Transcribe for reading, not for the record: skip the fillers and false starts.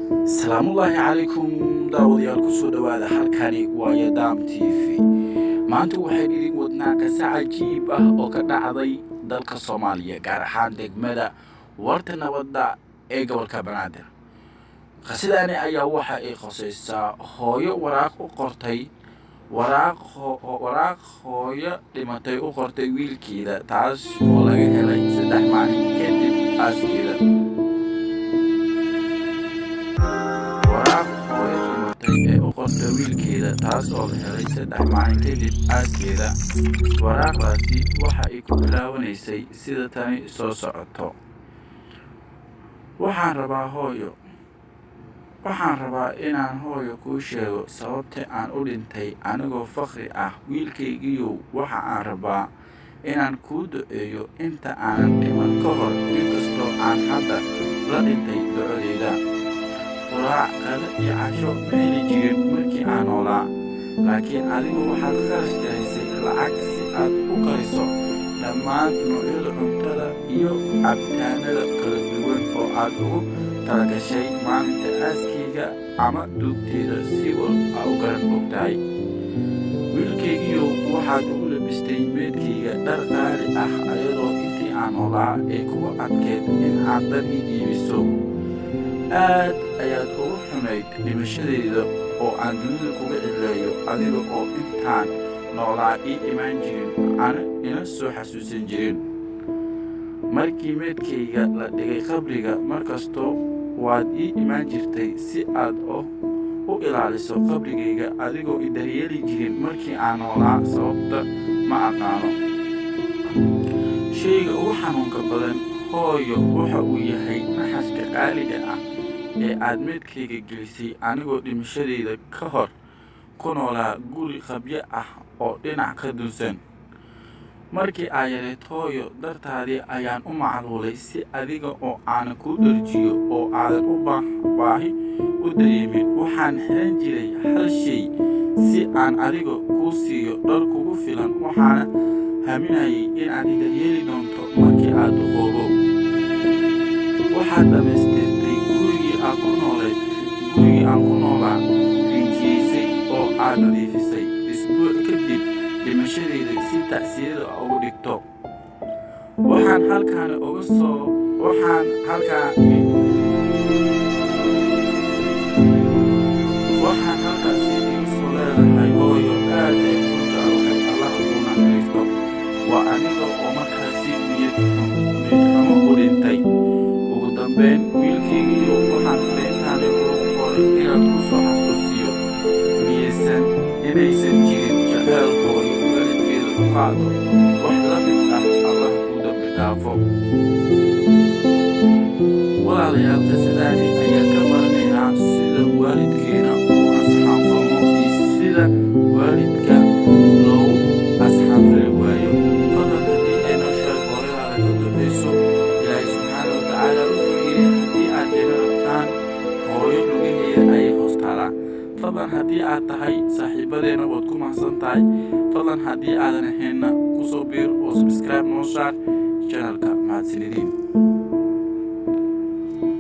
salaamullaahi calaykum daawadayaal kusoo dhowaada halkani waa Yadaam TV. maanta waxaan idin wadnaa qisa cajiib ah oo ka dhacday dalka Soomaaliya, gaar ahaan degmada Warta Nabadda ee gobolka Banaadir. qisadani ayaa waxa ay khusaysaa hooyo waraaq u qortay hooyo dhimatay u qortay wiilkeeda, taas oo laga helay 3 maalin kadib aaskeeda. waraaqdaasi waxa ay ku bilaabanaysay sida tani soo socoto: waxaan rabaa inaan hooyo kuu sheego sababta aan u dhintay anigoo faqri ah. wiilkaygiiyow, waxa aan rabaa inaan kuu duceeyo inta aanan dhiman ka hor, inkastoo aan hadda la dhintay ducadeyda. quraac, qado iyo casho ma heli jirin markii aan noolaa, laakiin adigu waxaad kharash garaysay lacag si aad u kariso dhammaan noocyada cuntada iyo cabitaanada kala duwan oo aad ugu talagashay maalinta aaskayga ama duugteeda, si walba u garan ogtahay. wiilkaygiiyow, waxaad ugu labistay meydkayga dhar qaali ah, ayadoo intii aan noolaa ee kugu adkeed in aad dhar ii iibiso. aad ayaad ugu xumayd dhimashadayda oo aan dunida kuga cidleeyo, adiga oo intaan noolaa ii imaan jirin, ana ina soo xasuusan jirin. markii meydkayga la dhigay qabriga, markastoo waad ii imaan jirtay si aad u ilaaliso qabrigayga, adigoo i daryeeli jirin markii aan noolaa. sababta ma aqaano. shayga ugu xanuunka badan hooyo waxa uu yahay naxaska qaaliga ah ee aad meydkayga gelisay, anigoo dhimashadayda ka hor ku noolaa guri qabyo ah oo dhinac ka dunsan. markii aa yareed hooyo, dartaadii ayaan u macluulay si adiga oo aanan kuu dharjiyo oo aadan u baahi u dareemin. waxaan xiran jiray hal shay si aan adiga kuu siiyo dhar kugu filan, waxaana haminayay inaad i daryeeli doonto markii aad duqoobo. waxaad dhammaystirtay gurigii aan ku noolaa, rinjiyeysay oo aad nadiifisay. isbuuc kadib dhimashadayda si tacsiyada ugu dhigto, waxaan halkaasi iga soo leedahay hooyo, aad ay ku jeclahay, allah kuu naxariisto. waa aniga oo markaasi niyad xumo u dhintay. ugu dambeyn, wiilkaygiiyo, waxaan fariintaani kuugu qoray inaad ku soo xasuusiyo inaysan jirin jacayl hooyo waalidkeeda u qaado wax la mid ah. allah kuu dambi dhaafo. walaalayaal, qisadani ayaa ka baranaynaa sida waalidkeena uu asxaanfalmo iyo sida waalidka loogu asxaanfali waayo. fadlan, haddii ay noloshaada hooyadaada ka dambayso, ilaahay subxaana wa tacaala wuxuu yidhi haddii aad jana rabtaan, hooyo lugaheeda ayay hoos taalaa. fadlan, haddii aad tahay saaxiibadeena, waad ku mahadsan tahay. fadlan, haddii aadan ahaynna, kusoo biir oo subscribe noo saar channelka. mahadsanidin.